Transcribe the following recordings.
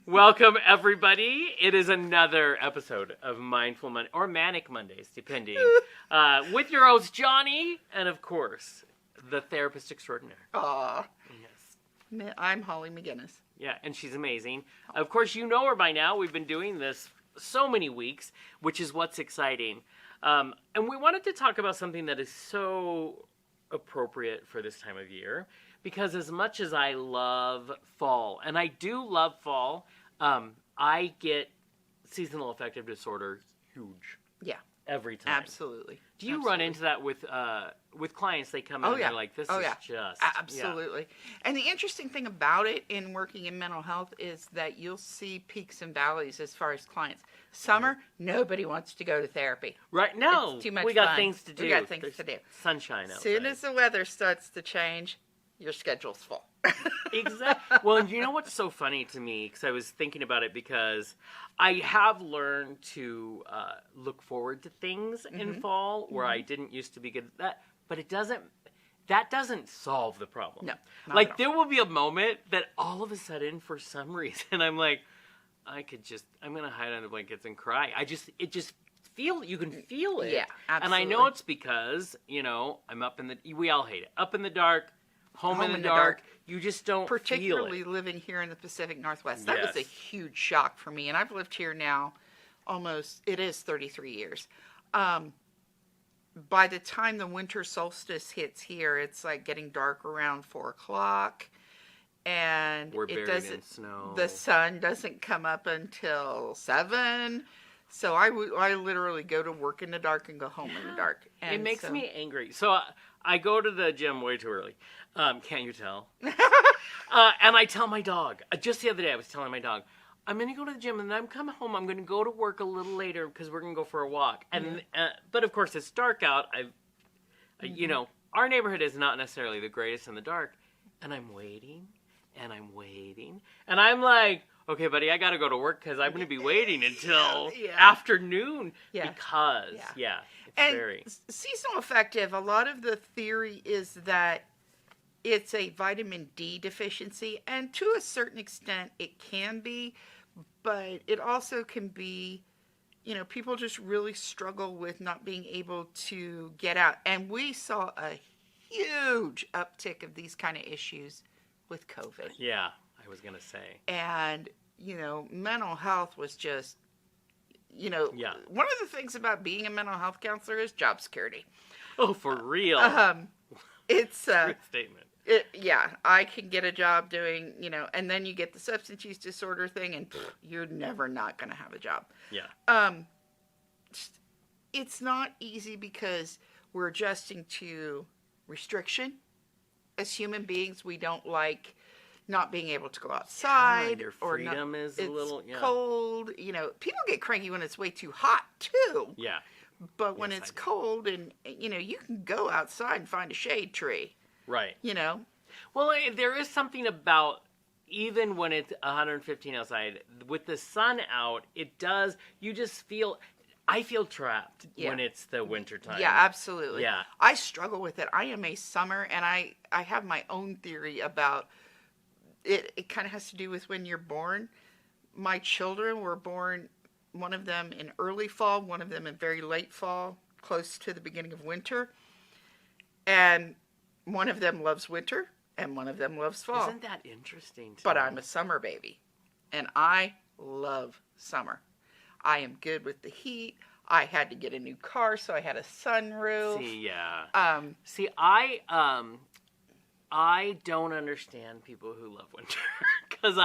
Welcome, everybody. It is another episode of Mindful Monday, or Manic Mondays, depending, with your host, Johnny, and of course, the therapist extraordinaire. Aw. Yes. I'm Holly McGinnis. Yeah, and she's amazing. Of course, you know her by now. We've been doing this so many weeks, which is what's exciting. And we wanted to talk about something that is so appropriate for this time of year. Because as much as I love fall, and I do love fall, I get seasonal affective disorder huge. Yeah. Every time. Absolutely. Do you run into that with clients? They come in and they're like, this is just... Absolutely. Yeah. And the interesting thing about it in working in mental health is that you'll see peaks and valleys as far as clients. Summer, nobody wants to go to therapy. Right. No. It's too much we got fun. things to do. We got things to do. Sunshine outside. As soon as the weather starts to change, your schedule's full. Exactly. Well, and you know what's so funny to me? Because I was thinking about it because I have learned to look forward to things in fall where I didn't used to be good at that. But that doesn't solve the problem. No. Like there will be a moment that all of a sudden, for some reason, I'm like, I'm going to hide under blankets and cry. You can feel it. Yeah, absolutely. And I know it's because, I'm we all hate it. Up in the dark. Home in the dark, you just don't particularly feel it. Living here in the Pacific Northwest. That was a huge shock for me. And I've lived here now it is 33 years. By the time the winter solstice hits here, it's like getting dark around 4 o'clock. And We're buried in snow. The sun doesn't come up until 7. So I literally go to work in the dark and go home in the dark. And it makes me angry. So I go to the gym way too early. Can't you tell? And I tell my dog. Just the other day I was telling my dog, I'm going to go to the gym and then I'm coming home. I'm going to go to work a little later because we're going to go for a walk. And but of course it's dark out. Our neighborhood is not necessarily the greatest in the dark. And I'm waiting. And I'm like, okay, buddy, I got to go to work because I'm going to be waiting until afternoon. Yeah. Because, it's seasonal affective, a lot of the theory is that it's a vitamin D deficiency. And to a certain extent, it can be. But it also can be, people just really struggle with not being able to get out. And we saw a huge uptick of these kind of issues with COVID. Yeah, I was going to say. And, mental health was just, one of the things about being a mental health counselor is job security. Oh, for real? It's good statement. I can get a job doing, and then you get the substance use disorder thing, and you're never not going to have a job. Yeah. It's not easy because we're adjusting to restriction. As human beings, we don't like not being able to go outside. Your freedom is a little... It's cold. People get cranky when it's way too hot, too. Yeah. But when it's cold and, you can go outside and find a shade tree. Right. Well, there is something about, even when it's 115 outside, with the sun out, I feel trapped when it's the winter time. Yeah, absolutely. Yeah. I struggle with it. I am a summer, and I have my own theory about it. It kind of has to do with when you're born. My children were born, one of them in early fall, one of them in very late fall, close to the beginning of winter. And one of them loves winter, and one of them loves fall. Isn't that interesting? But I'm a summer baby, and I love summer. I am good with the heat. I had to get a new car, so I had a sunroof. See, I don't understand people who love winter. Because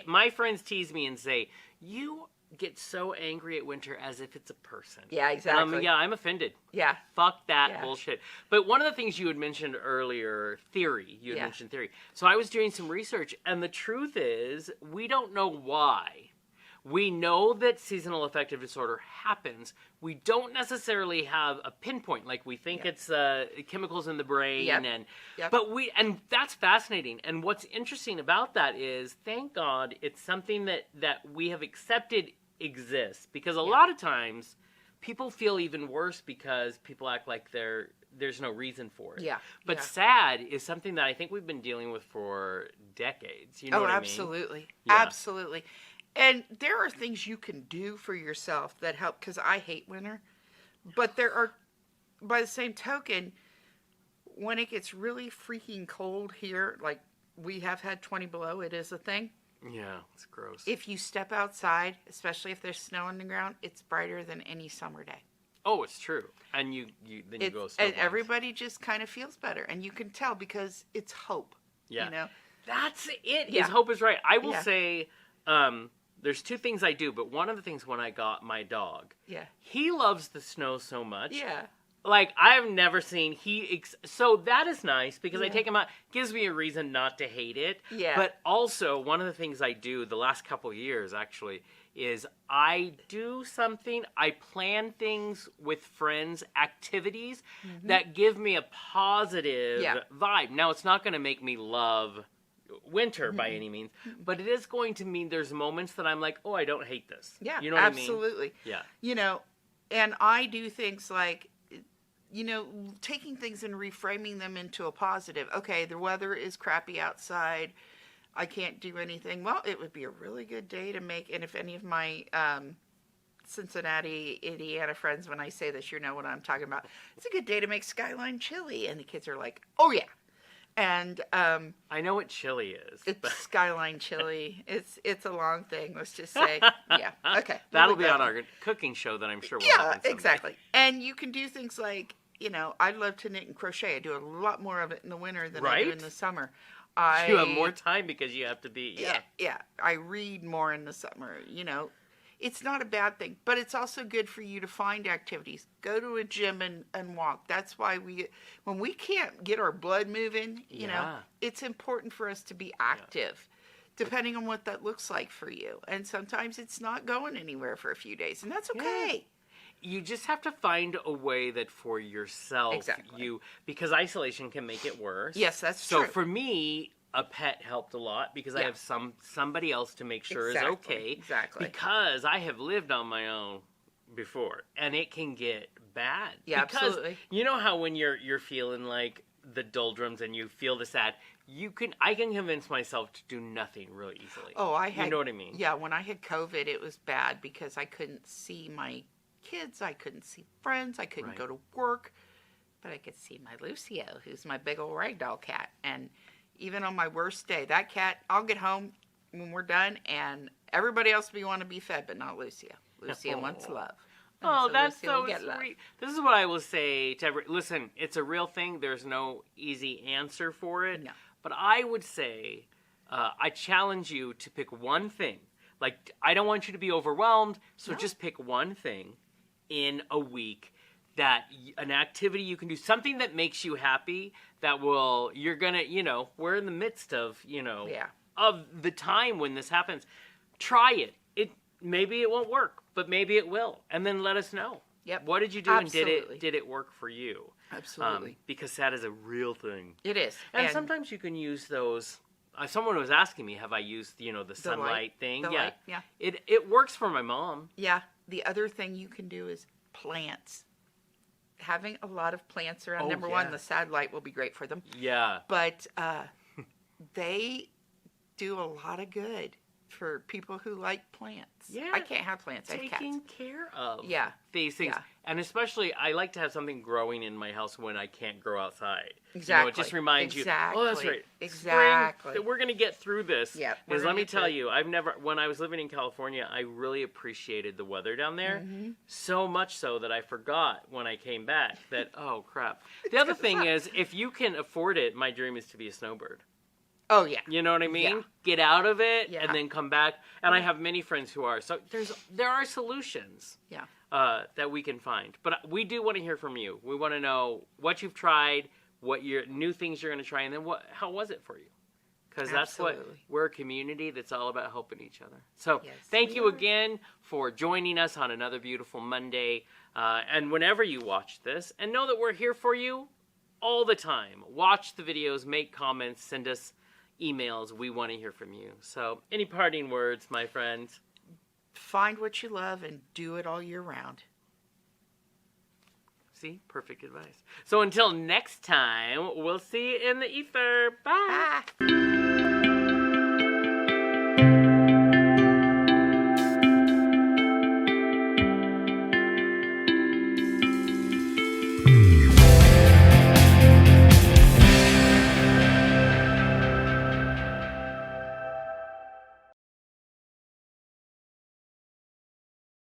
my friends tease me and say, you get so angry at winter as if it's a person. Yeah, exactly. I'm offended. Yeah. Fuck that bullshit. But one of the things you had mentioned earlier, theory. You had mentioned theory. So I was doing some research, and the truth is, we don't know why. We know that seasonal affective disorder happens. We don't necessarily have a pinpoint. Like, we think it's chemicals in the brain. And that's fascinating. And what's interesting about that is, thank God, it's something that we have accepted exists. Because a lot of times, people feel even worse because people act like they're there's no reason for it. Yeah. But yeah. sad is something that I think we've been dealing with for decades. You know what absolutely. I mean? Yeah. Absolutely. And there are things you can do for yourself that help, because I hate winter. But there are, by the same token, when it gets really freaking cold here, like we have had 20 below, it is a thing. Yeah, it's gross. If you step outside, especially if there's snow on the ground, it's brighter than any summer day. Oh, it's true. And you go and everybody just kind of feels better, and you can tell because it's hope. Yeah. You know? That's it. Yeah. His hope is right. I will Yeah. say there's two things I do, but one of the things when I got my dog, Yeah. he loves the snow so much. Yeah. Like, I've never seen so that is nice because I Yeah. take him out, gives me a reason not to hate it. Yeah. But also, one of the things I do the last couple of years, actually, is I do something, I plan things with friends, activities that give me a positive Yeah. vibe. Now, it's not going to make me love winter by any means, but it is going to mean there's moments that I'm like, oh, I don't hate this. Yeah. You know what absolutely. I mean? Yeah. You know, and I do things like, you know, taking things and reframing them into a positive. Okay, the weather is crappy outside. I can't do anything. Well, it would be a really good day to make, and if any of my Cincinnati, Indiana friends, when I say this, you know what I'm talking about. It's a good day to make Skyline chili. And the kids are like, oh, yeah. And I know what chili is. it's Skyline chili. It's a long thing. Let's just say, yeah. Okay. That'll be on our cooking show that I'm sure will happen someday. Exactly. And you can do things like, you know, I love to knit and crochet. I do a lot more of it in the winter than I do in the summer. You have more time because you have to be, Yeah. I read more in the summer, you know. It's not a bad thing, but it's also good for you to find activities. Go to a gym and walk. That's why when we can't get our blood moving, you know, it's important for us to be active, depending on what that looks like for you. And sometimes it's not going anywhere for a few days, and that's okay. You just have to find a way that for yourself, because isolation can make it worse. Yes, that's true. So for me, a pet helped a lot because I have somebody else to make sure is okay. Exactly. Because I have lived on my own before, and it can get bad. Yeah, because absolutely. You know how when you're feeling like the doldrums and you feel the sad, I can convince myself to do nothing really easily. Oh, you know what I mean? Yeah, when I had COVID, it was bad because I couldn't see my kids, I couldn't see friends, I couldn't go to work, but I could see my Lucio, who's my big old ragdoll cat. And even on my worst day, that cat, I'll get home when we're done, and everybody else will want to be fed, but not Lucio. Lucio wants love. Oh, that's so sweet. This is what I will say to listen, it's a real thing. There's no easy answer for it. No. But I would say, I challenge you to pick one thing. Like, I don't want you to be overwhelmed, so just pick one thing in a week, that an activity you can do, something that makes you happy, that you're gonna, you know, we're in the midst of, you know, of the time when this happens. Try it. Maybe it won't work, but maybe it will, and then let us know. Yep. What did you do, and did it work for you? Absolutely. Because that is a real thing. It is. And sometimes you can use those. Someone was asking me, have I used, you know, the sunlight thing? Yeah. It works for my mom. Yeah. The other thing you can do is plants. Having a lot of plants around. Number one, the satellite will be great for them. Yeah. But they do a lot of good for people who like plants. Yeah. I can't have plants. I have cats. Taking care of these things. Yeah. And especially, I like to have something growing in my house when I can't grow outside. Exactly. You know, it just reminds you, oh, that's right. Exactly. Spring, we're going to get through this. Yeah. Because let me tell you, when I was living in California, I really appreciated the weather down there. Mm-hmm. So much so that I forgot when I came back that, oh, crap. The other thing is, if you can afford it, my dream is to be a snowbird. Oh, yeah. You know what I mean? Yeah. Get out of it and then come back. And I have many friends who are. So there are solutions that we can find. But we do want to hear from you. We want to know what you've tried, what your new things you're going to try, and then how was it for you? Because that's we're a community that's all about helping each other. So thank you again for joining us on another beautiful Monday. And whenever you watch this, and know that we're here for you all the time. Watch the videos, make comments, send us emails. We want to hear from you. So any parting words, my friends? Find what you love and do it all year round. See? Perfect advice. So until next time, we'll see you in the ether. Bye. Bye.